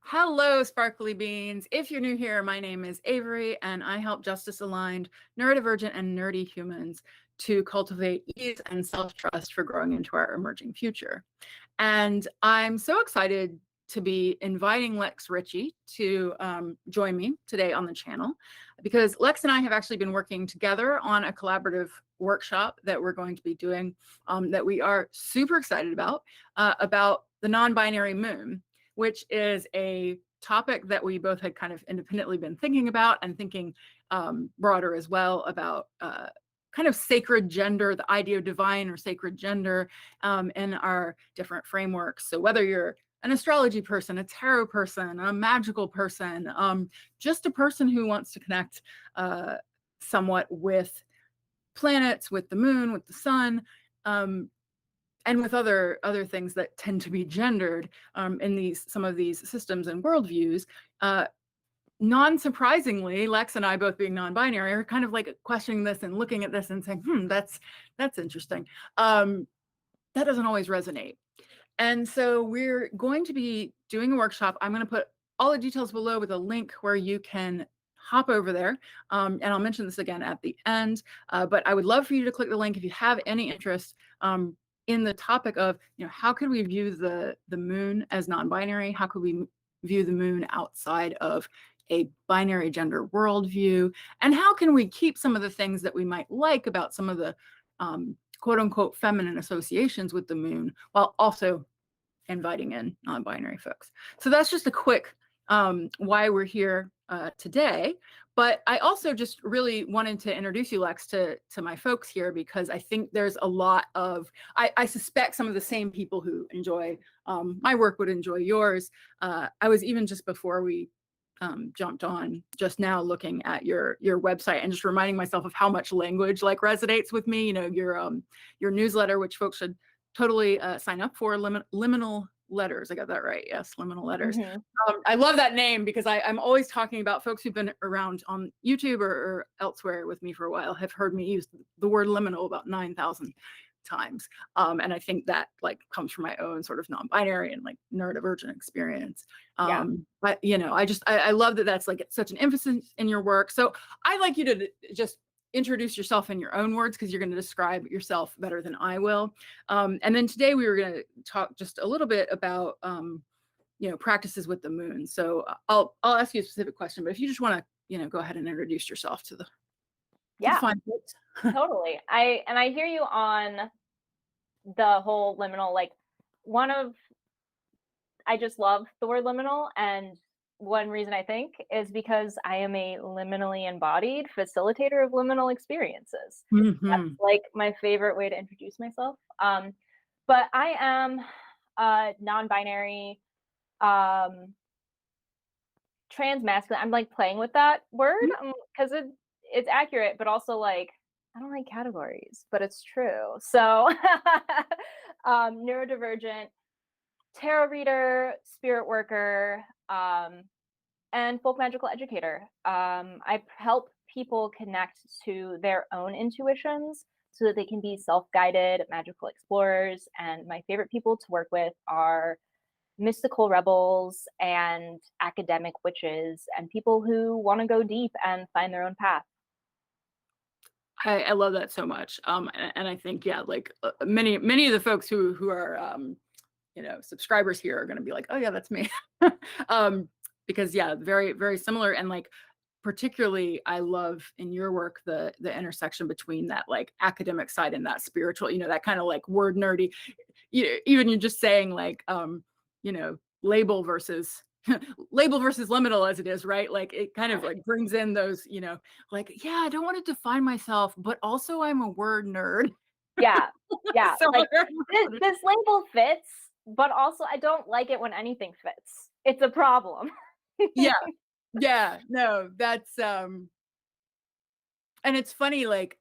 Hello, sparkly beans. If you're new here, my name is Avory, and I help justice-aligned, neurodivergent, and nerdy humans to cultivate ease and self-trust for growing into our emerging future. And I'm so excited to be inviting Lex Ritchie to join me today on the channel, because Lex and I have actually been working together on a collaborative workshop that we're going to be doing that we are super excited about the non-binary moon, which is a topic that we both had kind of independently been thinking about and thinking broader as well about kind of sacred gender, the idea of divine or sacred gender in our different frameworks. So whether you're an astrology person, a tarot person, a magical person, just a person who wants to connect somewhat with planets, with the moon, with the sun, and with other things that tend to be gendered in some of these systems and worldviews. Non-surprisingly, Lex and I, both being non-binary, are kind of like questioning this and looking at this and saying, that's interesting. That doesn't always resonate. And so we're going to be doing a workshop. I'm going to put all the details below with a link where you can hop over there. And I'll mention this again at the end. But I would love for you to click the link if you have any interest in the topic of, how could we view the moon as non-binary? How could we view the moon outside of a binary gender worldview? And how can we keep some of the things that we might like about some of the quote unquote feminine associations with the moon while also inviting in non-binary folks? So that's just a quick why we're here today. But I also just really wanted to introduce you, Lex, to my folks here, because I think there's a lot of, I suspect some of the same people who enjoy my work would enjoy yours. I was even just before we jumped on just now looking at your website and just reminding myself of how much language like resonates with me. Your newsletter, which folks should totally sign up for, liminal letters. I got that right. Yes, liminal letters. I love that name because I'm always talking about folks who've been around on YouTube or elsewhere with me for a while have heard me use the word liminal about 9,000 times. And I think that like comes from my own sort of non-binary and like neurodivergent experience. But I love that that's like such an emphasis in your work. So I'd like you to just introduce yourself in your own words, because you're going to describe yourself better than I will. And then today we were going to talk just a little bit about practices with the moon. So I'll ask you a specific question, but if you just want to go ahead and introduce yourself to the fine folks. Totally. I hear you on the whole liminal, like I just love the word liminal, and one reason I think is because I am a liminally embodied facilitator of liminal experiences. That's like my favorite way to introduce myself. But I am non-binary, trans masculine. I'm like playing with that word because it's accurate, but also like I don't like categories, but it's true. So neurodivergent, tarot reader, spirit worker, and folk magical educator. I help people connect to their own intuitions so that they can be self-guided magical explorers. And my favorite people to work with are mystical rebels and academic witches and people who want to go deep and find their own path. I love that so much. And I think, like many of the folks who are, subscribers here are going to be like, oh yeah, that's me. Because very, very similar. And like, particularly I love in your work, the intersection between that like academic side and that spiritual, that kind of like word nerdy, even you're just saying like, label versus liminal as it is, right? Like it kind of like brings in those, like, I don't want to define myself, but also I'm a word nerd. Yeah. So like, this label fits, but also I don't like it when anything fits. It's a problem. No, that's and it's funny, like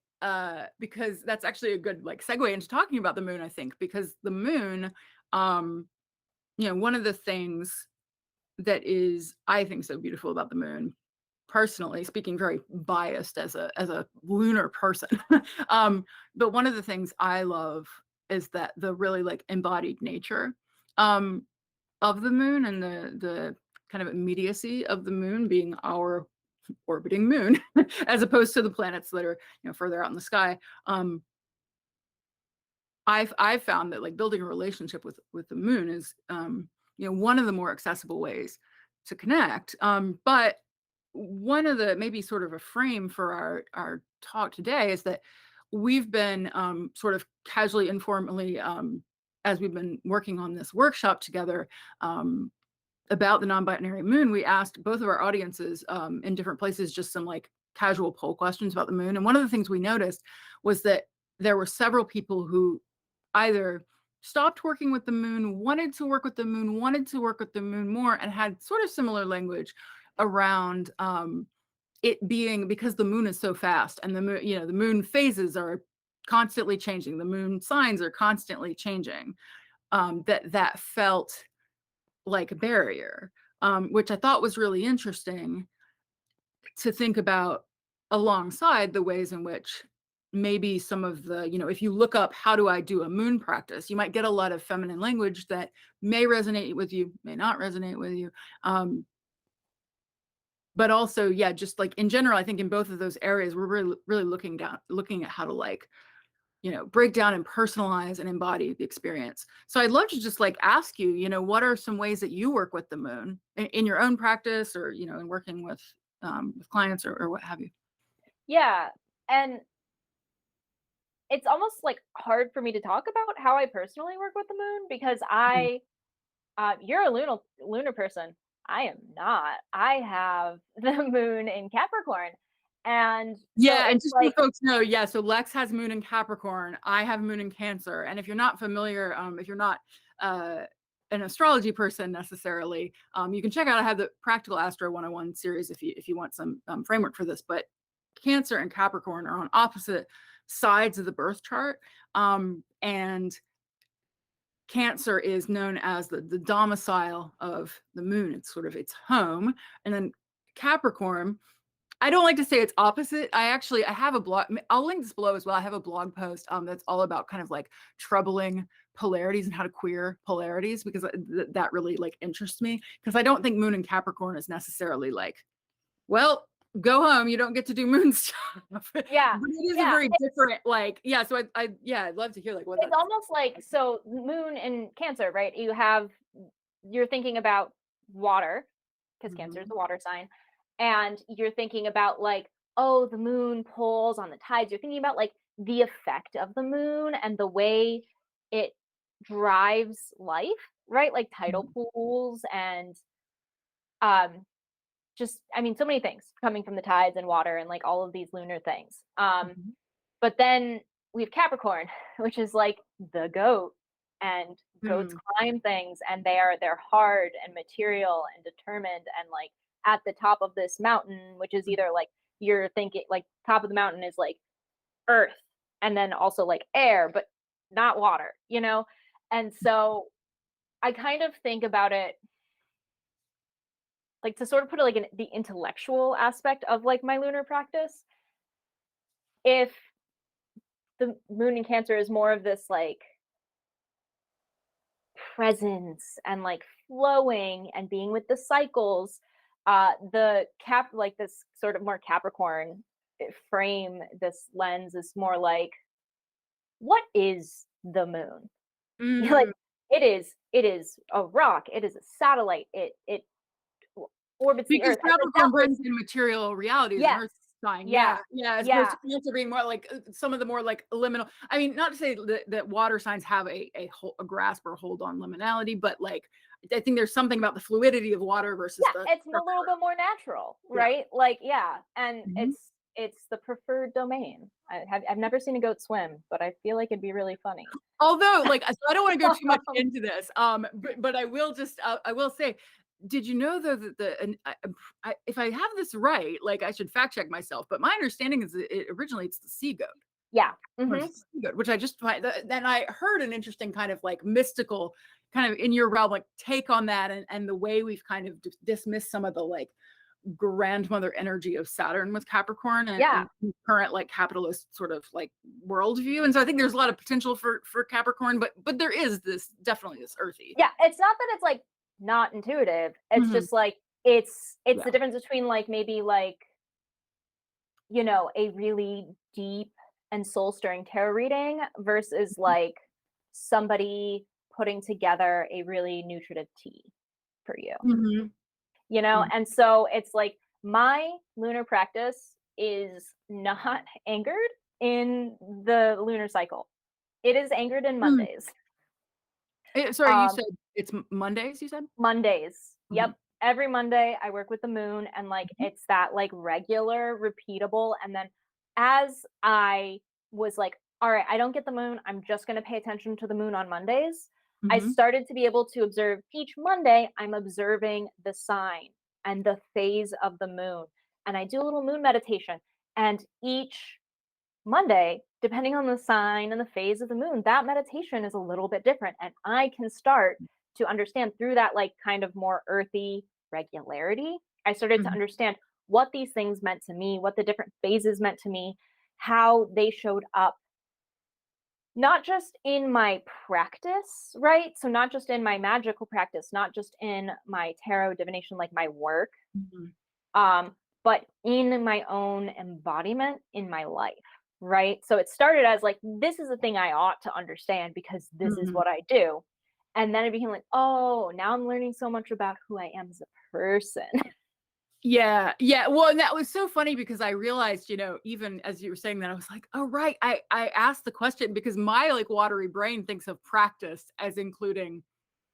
because that's actually a good like segue into talking about the moon, I think, because the moon, one of the things that is, I think, so beautiful about the moon, personally speaking, very biased as a lunar person, but one of the things I love is that the really like embodied nature of the moon and the kind of immediacy of the moon being our orbiting moon, as opposed to the planets that are, further out in the sky. I've found that like building a relationship with the moon is, one of the more accessible ways to connect. But one of the, maybe sort of a frame for our talk today, is that we've been sort of casually, informally, as we've been working on this workshop together, about the non-binary moon, we asked both of our audiences in different places just some like casual poll questions about the moon. And one of the things we noticed was that there were several people who either stopped working with the moon, wanted to work with the moon, wanted to work with the moon more, and had sort of similar language around it being, because the moon is so fast, and the moon, the moon phases are constantly changing, the moon signs are constantly changing, that felt like a barrier, which I thought was really interesting to think about alongside the ways in which maybe some of the, if you look up how do I do a moon practice, you might get a lot of feminine language that may resonate with you, may not resonate with you. But also, yeah, just like in general, I think in both of those areas, we're really, really looking at how to like, break down and personalize and embody the experience. So I'd love to just like ask you, what are some ways that you work with the moon in your own practice, or, in working with clients, or what have you? Yeah. And it's almost like hard for me to talk about how I personally work with the moon because Mhm. you're a lunar person. I am not. I have the moon in Capricorn. And so Yeah, and it's just so like, folks know, yeah, so Lex has moon in Capricorn, I have moon in Cancer. And if you're not familiar, if you're not uh, an astrology person necessarily, you can check out, I have the Practical Astro 101 series if you want some framework for this. But Cancer and Capricorn are on opposite sides of the birth chart. And Cancer is known as the domicile of the moon. It's sort of its home. And then Capricorn, I don't like to say it's opposite. I have a blog. I'll link this below as well. I have a blog post that's all about kind of like troubling polarities and how to queer polarities, because that really like interests me, because I don't think moon and Capricorn is necessarily like, well, go home, you don't get to do moon stuff. But yeah, it is a yeah. very different, like, yeah. So I'd love to hear like what It's that's almost like, so moon in Cancer, right? You're thinking about water, because Cancer is Mhm. the water sign, and you're thinking about like, oh, the moon pulls on the tides. You're thinking about like the effect of the moon and the way it drives life, right? Like tidal Mhm. pools and um just, I mean, so many things coming from the tides and water and like all of these lunar things. Mhm. But then we have Capricorn, which is like the goat, and goats Mhm. climb things, and they're hard and material and determined, and like at the top of this mountain, which is either like, you're thinking like top of the mountain is like earth, and then also like air, but not water, you know? And so I kind of think about it like, to sort of put it like in the intellectual aspect of like my lunar practice. If the moon in Cancer is more of this like presence and like flowing and being with the cycles, the cap like this sort of more Capricorn frame, this lens is more like, what is the moon? Like, Mm. it is a rock, it is a satellite, it orbits the Because earth, and like Capricorn that was, brings in material realities and yes, earth sign. yeah, Yeah, yeah, as opposed yeah, to Cancer being more like some of the more like liminal. I mean, not to say that water signs have a grasp or hold on liminality, but like I think there's something about the fluidity of water versus yeah, the it's a structure. little bit more natural, Yeah. right? Like, yeah, and Mhm. it's the preferred domain. I've never seen a goat swim, but I feel like it'd be really funny. Although, like, so I don't want to go too much into this, but I will just, I will say, did you know though that and if I have this right, like I should fact check myself, but my understanding is that it originates the sea goat. Yeah. Versus sea goat, which I just find. Then I heard an interesting kind of like mystical, kind of in your realm, like take on that, and the way we've kind of dismissed some of the like grandmother energy of Saturn with Capricorn, Yeah. and current like capitalist sort of like worldview. And so I think there's a lot of potential for Capricorn, but there is this definitely this earthy. Yeah, it's not that it's like not intuitive. It's Mhm. just like it's the Yeah. difference between like maybe like, you know, a really deep and soul stirring tarot reading versus like somebody putting together a really nutritive tea for you, Mhm. you know? Mhm. And so it's like my lunar practice is not anchored in the lunar cycle. It is anchored in Mm. Mondays. Sorry, you Um, said it's Mondays, you said? Mondays. Yep. Mhm. Every Monday I work with the moon and like Mhm. it's that like regular, repeatable. And then as I was like, all right, I don't get the moon. I'm just going to pay attention to the moon on Mondays. I Mhm. started to be able to observe each Monday, I'm observing the sign and the phase of the moon. And I do a little moon meditation. And each Monday, depending on the sign and the phase of the moon, that meditation is a little bit different. And I can start to understand through that, like, kind of more earthy regularity. I started to Mhm. understand what these things meant to me, what the different phases meant to me, how they showed up, not just in my practice, right? So, not just in my magical practice, not just in my tarot divination, like my work, Mhm. but in my own embodiment in my life, right? So it started as like, this is a thing I ought to understand because this is Mhm. what I do. And then it became like, oh, now I'm learning so much about who I am as a person. Yeah, yeah. Well, and that was so funny because I realized, even as you were saying that, I was like, "Oh, right." I asked the question because my like watery brain thinks of practice as including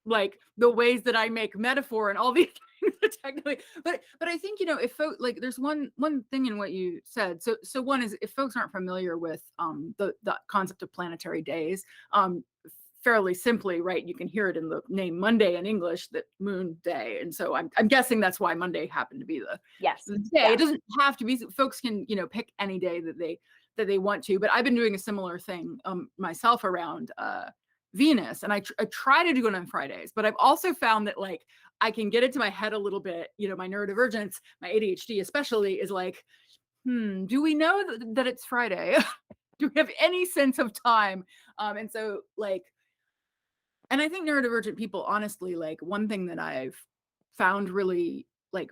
like the ways that I make metaphor and all these things technically. But I think, if folks like there's one thing in what you said. So one is if folks aren't familiar with the concept of planetary days, fairly simply, right? You can hear it in the name Monday in English, that moon day. And so I'm guessing that's why Monday happened to be Yes. the day. Yeah. It doesn't have to be, folks can, pick any day that they want to. But I've been doing a similar thing myself around Venus, and I try to do it on Fridays, but I've also found that like I can get into my head a little bit. My neurodivergence, my ADHD especially, is like, do we know that it's Friday? Do we have any sense of time? And so like, and I think neurodivergent people, honestly, like one thing that I've found really like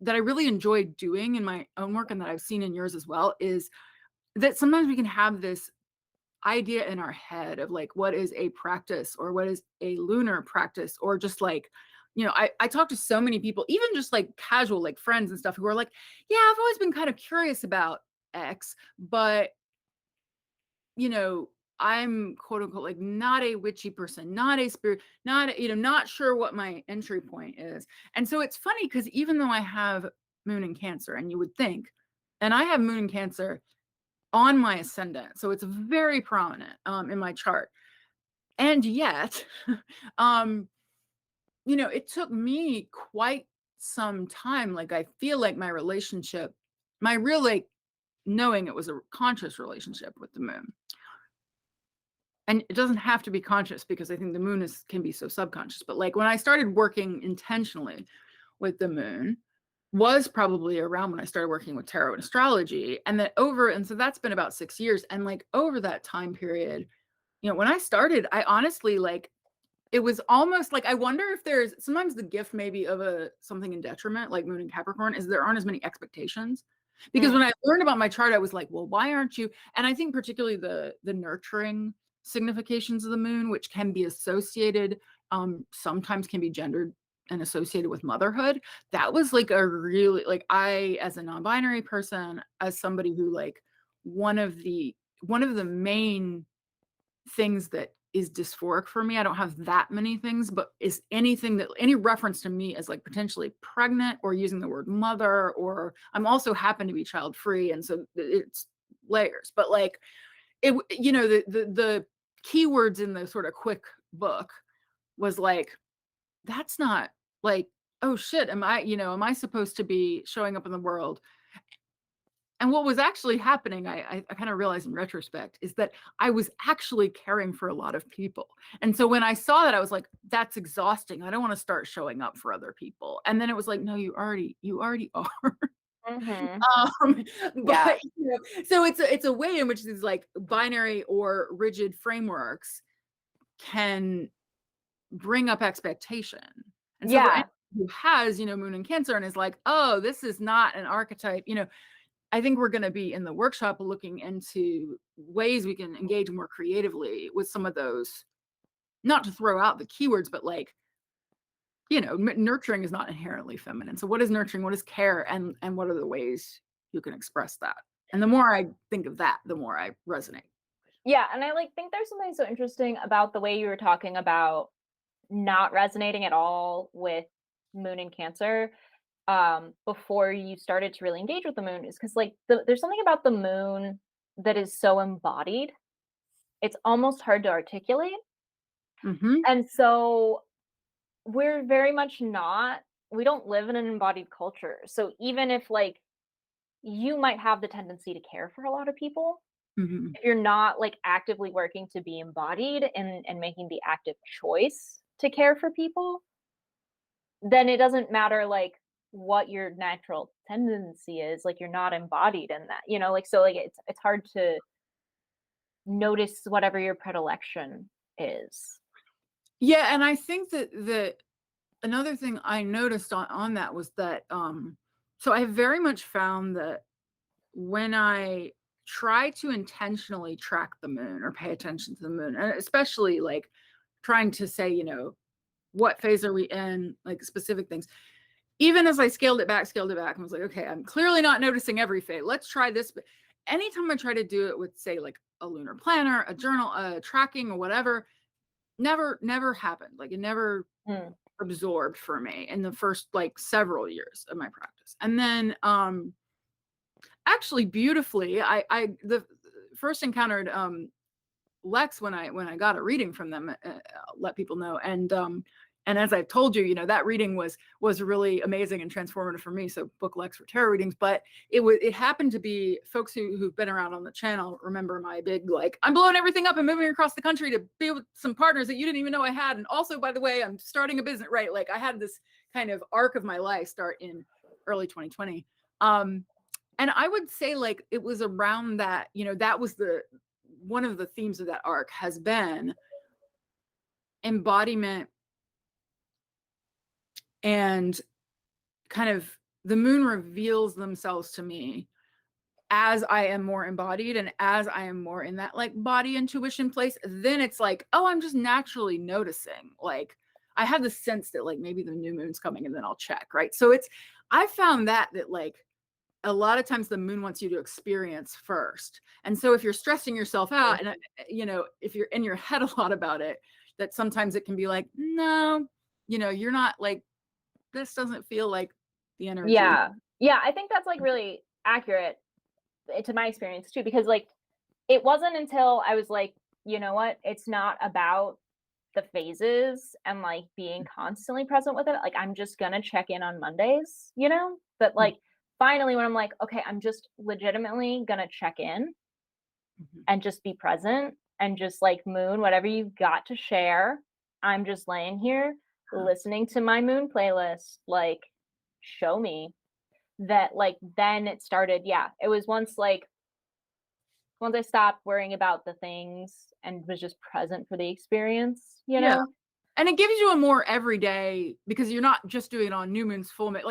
that I really enjoy doing in my own work and that I've seen in yours as well is that sometimes we can have this idea in our head of like what is a practice or what is a lunar practice, or just like, I talk to so many people, even just like casual like friends and stuff, who are like, yeah, I've always been kind of curious about X, but you know, I'm quote unquote like not a witchy person, not a spirit, not, not sure what my entry point is. And so it's funny because even though I have moon in Cancer, and you would think, and I have moon in Cancer on my ascendant, so it's very prominent in my chart. And yet, um, it took me quite some time. Like I feel like my relationship, my real like knowing it was a conscious relationship with the moon. And it doesn't have to be conscious because I think the moon can be so subconscious. But like when I started working intentionally with the moon was probably around when I started working with tarot and astrology. And so that's been about 6 years. And like over that time period, when I started, I honestly like it was almost like I wonder if there's sometimes the gift maybe of a something in detriment, like moon and Capricorn, is there aren't as many expectations. Because Mm, when I learned about my chart, I was like, well, why aren't you? And I think particularly the nurturing significations of the moon, which can be associated, sometimes can be gendered and associated with motherhood. That was like a really like I, as a non-binary person, as somebody who like one of the one of the main things that is dysphoric for me. I don't have that many things, but is anything that any reference to me as like potentially pregnant or using the word mother, or I'm also happen to be child free. And so it's layers, but like the keywords in the sort of quick book was like, that's not like, oh shit, am I supposed to be showing up in the world? And what was actually happening, I kind of realized in retrospect, is that I was actually caring for a lot of people. And so when I saw that, I was like, that's exhausting. I don't want to start showing up for other people. And then it was like, no, you already are. mhm. Um, Yeah. but so it's a way in which these like binary or rigid frameworks can bring up expectation. And so for anyone Yeah. who has, Moon in Cancer and is like, oh, this is not an archetype, I think we're going to be in the workshop looking into ways we can engage more creatively with some of those, not to throw out the keywords, but like, nurturing is not inherently feminine. So what is nurturing? What is care? And what are the ways you can express that? And the more I think of that, the more I resonate. Yeah, and I think there's something so interesting about the way you were talking about not resonating at all with Moon in Cancer before you started to really engage with the moon, is because there's something about the moon that is so embodied. It's almost hard to articulate. Mm-hmm. And so we're very much not, we don't live in an embodied culture. So even if you might have the tendency to care for a lot of people, Mm-hmm. if you're not actively working to be embodied and making the active choice to care for people, then it doesn't matter what your natural tendency is. You're not embodied in that, so it's hard to notice whatever your predilection is. Yeah, and I think that another thing I noticed on that was that so I have very much found that when I try to intentionally track the moon or pay attention to the moon, and especially trying to say, what phase are we in, like specific things. Even as I scaled it back and was like, okay, I'm clearly not noticing every phase. Let's try this. But anytime I try to do it with, say, like a lunar planner, a journal, a tracking, or whatever, never happened. Like it never Mm. absorbed for me in the first several years of my practice. And then actually beautifully, I the first encountered Lex when I got a reading from them, let people know. And as I've told you, that reading was really amazing and transformative for me. So book Lex for tarot readings, but it happened to be folks who've been around on the channel remember my big I'm blowing everything up and moving across the country to be with some partners that you didn't even know I had. And also, by the way, I'm starting a business, right? I had this kind of arc of my life start in early 2020. And I would say it was around that, that was one of the themes of that arc has been embodiment and kind of the moon reveals themselves to me as I am more embodied and as I am more in that body intuition place. Then it's oh, I'm just naturally noticing. I have the sense that maybe the new moon's coming and then I'll check, right? So I found that a lot of times the moon wants you to experience first. And so if you're stressing yourself out and, if you're in your head a lot about it, that sometimes it can be no, you're not this doesn't feel like the energy. Yeah. Yeah, I think that's really accurate to my experience too, because it wasn't until I was you know what, it's not about the phases and being constantly present with it. I'm just gonna check in on Mondays, but finally when I'm okay, I'm just legitimately gonna check in and just be present and just moon, whatever you've got to share. I'm just laying here listening to my moon playlist. Show me that. Then it started. Yeah, it was once I stopped worrying about the things and was just present for the experience, Yeah. And it gives you a more everyday, because you're not just doing it on new moons, full moon.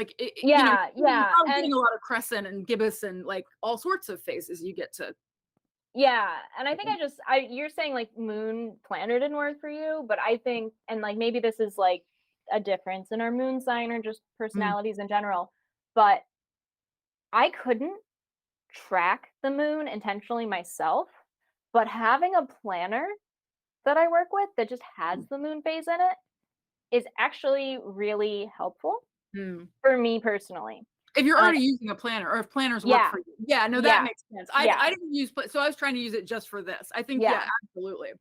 Yeah, you're yeah. probably And getting a lot of crescent and gibbous and all sorts of phases you get to. yeah, and I think you're saying moon planner didn't work for you, but I think, and maybe this is a difference in our moon sign or just personalities in general, but I couldn't track the moon intentionally myself, but having a planner that I work with that just has the moon phase in it is actually really helpful Mm. for me personally. If you're already using a planner, or if planners work Yeah. for you. Yeah, no, that Yeah. makes sense. Yeah. I didn't use, so I was trying to use it just for this. I think, Yeah. absolutely.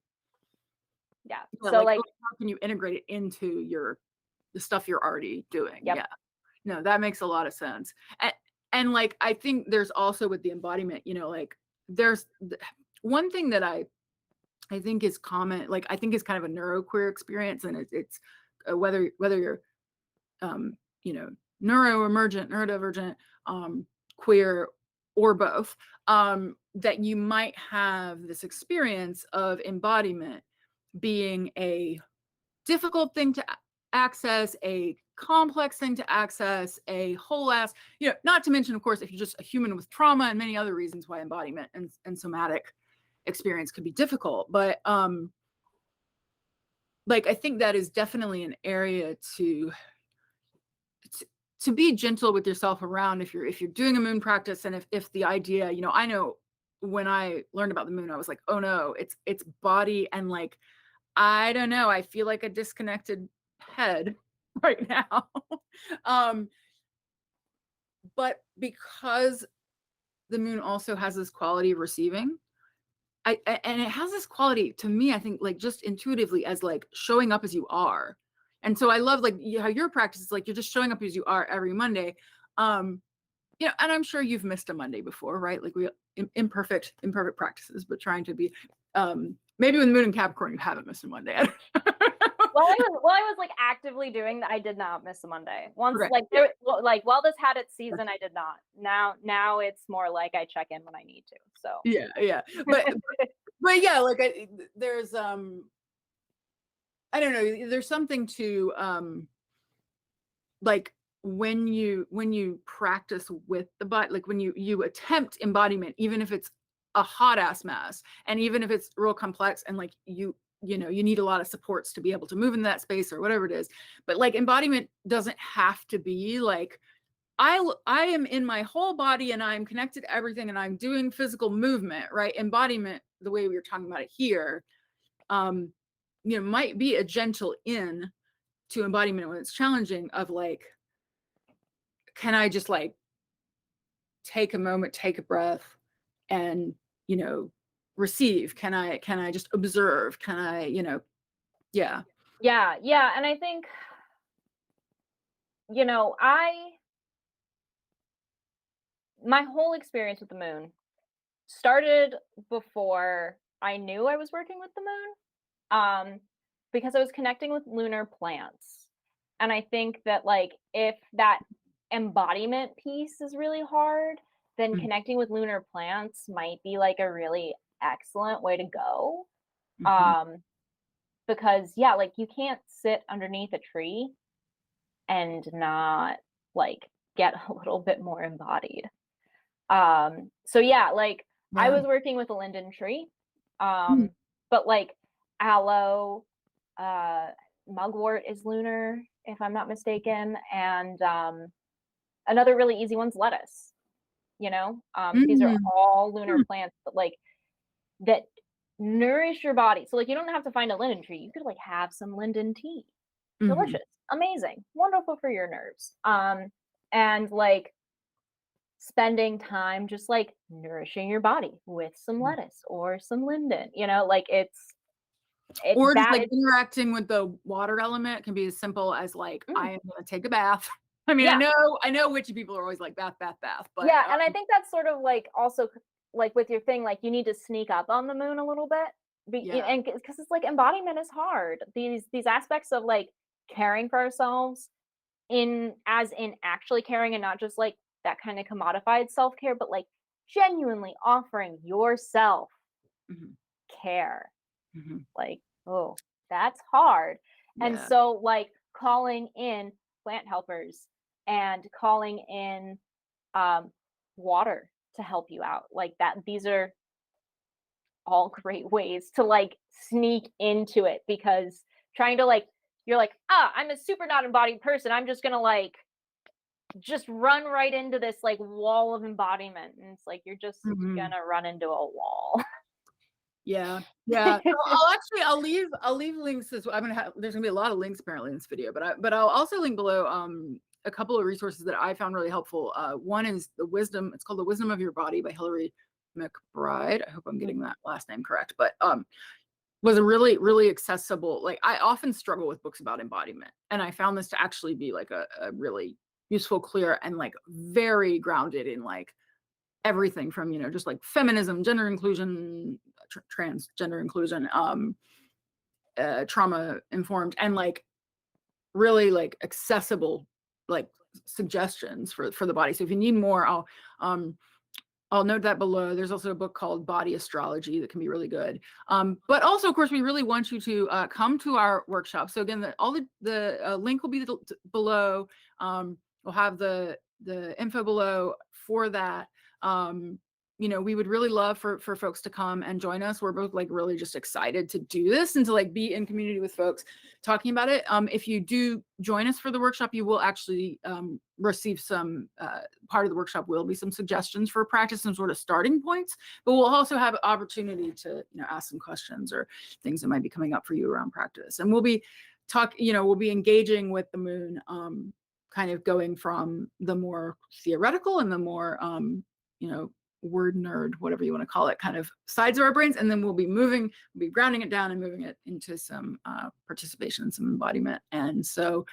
Yeah. Yeah, So how can you integrate it into the stuff you're already doing? Yep. Yeah. No, that makes a lot of sense. And I think there's also with the embodiment, there's one thing that I think is common, I think is kind of a neuroqueer experience, and it's whether you're neuroemergent, neurodivergent, queer, or both, that you might have this experience of embodiment being a difficult thing to access, a complex thing to access, a whole ass, not to mention, of course, if you're just a human with trauma and many other reasons why embodiment and somatic experience could be difficult. But like, I think that is definitely an area to be gentle with yourself around if you're doing a moon practice. And if the idea, I know when I learned about the moon, I was like, oh no, it's body, and like, I don't know, I feel like a disconnected head right now. But because the moon also has this quality of receiving, and it has this quality to me, I think, like, just intuitively, as like showing up as you are. And so I love, like, how your practice is like you're just showing up as you are every Monday. And I'm sure you've missed a Monday before, right? Like, we imperfect practices, but trying to be, maybe with Moon and Capricorn you haven't missed a Monday. While I was like actively doing that, I did not miss a Monday. Once, Correct. like while this had its season, I did not. Now it's more like I check in when I need to. So Yeah. But yeah, like, there's I don't know, there's something to like, when you practice with the body, like when you attempt embodiment, even if it's a hot ass mess, and even if it's real complex, and like, you need a lot of supports to be able to move in that space or whatever it is. But like, embodiment doesn't have to be like, I am in my whole body and I'm connected to everything and I'm doing physical movement, right? Embodiment, the way we were talking about it here, might be a gentle in to embodiment when it's challenging, of like, can I just like take a moment, take a breath, and receive? Can I just observe? Can I, yeah. yeah, and I think my whole experience with the moon started before I knew I was working with the moon, because I was connecting with lunar plants. And I think that, like, if that embodiment piece is really hard, then Mhm. connecting with lunar plants might be like a really excellent way to go. Mhm. Because yeah, like, you can't sit underneath a tree and not like get a little bit more embodied. So yeah, like, I Yeah. was working with a linden tree, Mm. but like aloe, uh, mugwort is lunar, if I'm not mistaken, and another really easy one's lettuce. These are Mm. all lunar Mm. plants that that nourish your body. So like, you don't have to find a linden tree. You could like have some linden tea. Mhm. Delicious, amazing, wonderful for your nerves. And like, spending time just like nourishing your body with some Mm. lettuce or some linden, like it Or just that like it's interacting with the water element can be as simple as like, mm, I am gonna take a bath. I mean, yeah, I know witchy people are always like bath, bath, bath, but yeah. And I think that's sort of like also like with your thing, like, you need to sneak up on the moon a little bit. yeah. And because it's like, embodiment is hard. These aspects of like caring for ourselves, in actually caring, and not just like that kind of commodified self-care, but like genuinely offering yourself Mhm. care. Mhm. Like, oh, that's hard. And Yeah. so, like, calling in plant helpers and calling in um, water to help you out, like that, these are all great ways to like sneak into it, because trying to like, you're like, I'm a super not embodied person. I'm just gonna like just run right into this like wall of embodiment. And it's like, you're just Mhm. gonna run into a wall. Yeah. Yeah. So I'll leave links as well. There's gonna be a lot of links apparently in this video, but I'll also link below a couple of resources that I found really helpful. One is it's called The Wisdom of Your Body by Hillary McBride. I hope I'm getting that last name correct, but was a really, really accessible. Like, I often struggle with books about embodiment, and I found this to actually be like a really useful, clear, and like very grounded in like everything from, just like feminism, gender inclusion, transgender inclusion, trauma informed, and like really like accessible, like suggestions for the body. So if you need more, I'll I'll note that below. There's also a book called Body Astrology that can be really good. But also, of course, we really want you to come to our workshop. So again, all the link will be below. We'll have the info below for that. We would really love for folks to come and join us. We're both like really just excited to do this and to like be in community with folks talking about it. If you do join us for the workshop, you will actually receive some part of the workshop will be some suggestions for practice and sort of starting points, but we'll also have an opportunity to ask some questions or things that might be coming up for you around practice. And we'll be we'll be engaging with the moon, kind of going from the more theoretical and the more word nerd, whatever you want to call it, kind of sides of our brains, and then we'll be grounding it down and moving it into some participation, some embodiment. And so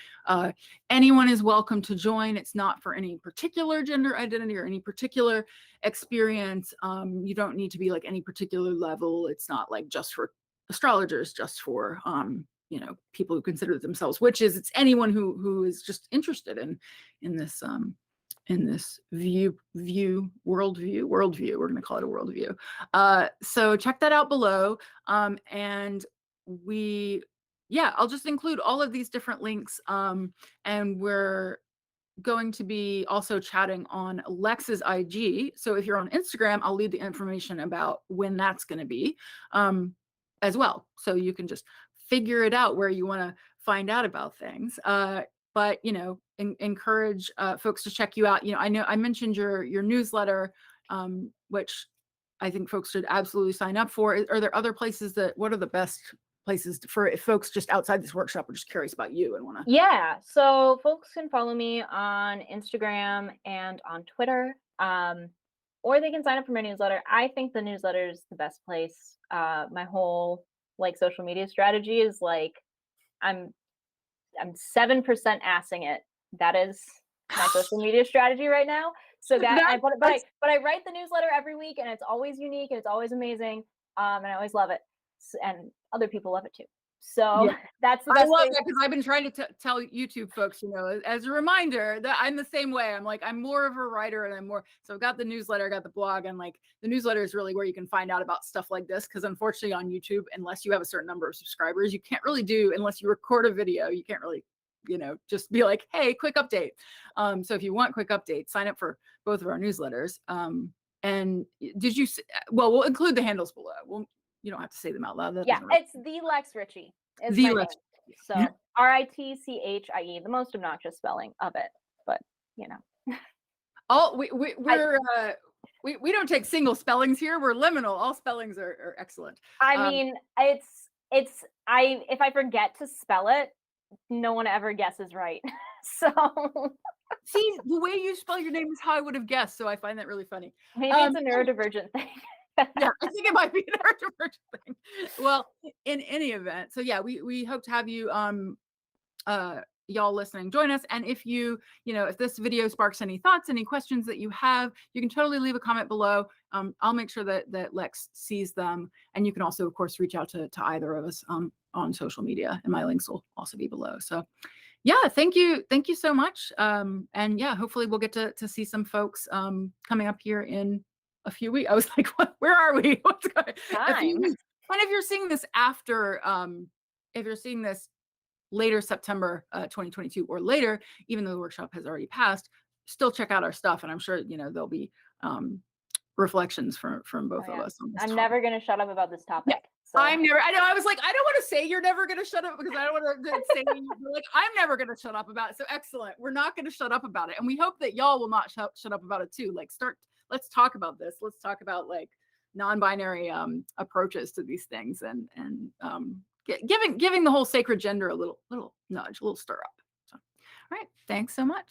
anyone is welcome to join. It's not for any particular gender identity or any particular experience. You don't need to be like any particular level. It's not like just for astrologers, just for people who consider themselves witches. It's anyone who is just interested in this worldview. We're going to call it a worldview. So check that out below. And I'll just include all of these different links. And we're going to be also chatting on Lex's IG. So if you're on Instagram, I'll leave the information about when that's going to be as well. So you can just figure it out where you want to find out about things. But encourage folks to check you out. I know I mentioned your newsletter, which I think folks should absolutely sign up for. Are there other places what are the best places for if folks just outside this workshop are just curious about you and want to? Yeah, so folks can follow me on Instagram and on Twitter, or they can sign up for my newsletter. I think the newsletter is the best place. My whole social media strategy is I'm 7% assing it. That is my social media strategy right now. So but I write the newsletter every week, and it's always unique and it's always amazing, and I always love it, and other people love it too. So that's the best. I love that because I've been trying to tell YouTube folks, as a reminder that I'm the same way. I'm more of a writer, and so I've got the newsletter, I got the blog, and the newsletter is really where you can find out about stuff like this. Because unfortunately on YouTube, unless you have a certain number of subscribers, you can't really unless you record a video, you can't really just be like, hey, quick update. So if you want quick updates, sign up for both of our newsletters. And we'll include the handles below. You don't have to say them out loud. It's the Lex Ritchie. The Lex. So Ritchie, the most obnoxious spelling of it, but we don't take single spellings here. We're liminal. All spellings are excellent. I mean, if I forget to spell it, no one ever guesses right. So see, the way you spell your name is how I would have guessed. So I find that really funny. Maybe it's a neurodivergent thing. Yeah, I think it might be an neurodivergent thing. Well, in any event, so we hope to have you y'all listening join us. And if if this video sparks any thoughts, any questions that you have, you can totally leave a comment below. I'll make sure that Lex sees them, and you can also of course reach out to either of us on social media, and my links will also be below. So thank you so much. And hopefully we'll get to see some folks coming up here in a few weeks. I was like, where are we? What's going on? And if you're seeing this after, if you're seeing this later September 2022 or later, even though the workshop has already passed, still check out our stuff, and I'm sure there'll be reflections from both of us on this topic. Never going to shut up about this topic. So. I know. I was like, I don't want to say you're never going to shut up, because I don't want to say I'm never going to shut up about it. So excellent. We're not going to shut up about it, and we hope that y'all will not shut up about it too. Let's talk about this. Let's talk about non-binary approaches to these things, and giving the whole sacred gender a little nudge, a little stir up. So, all right. Thanks so much.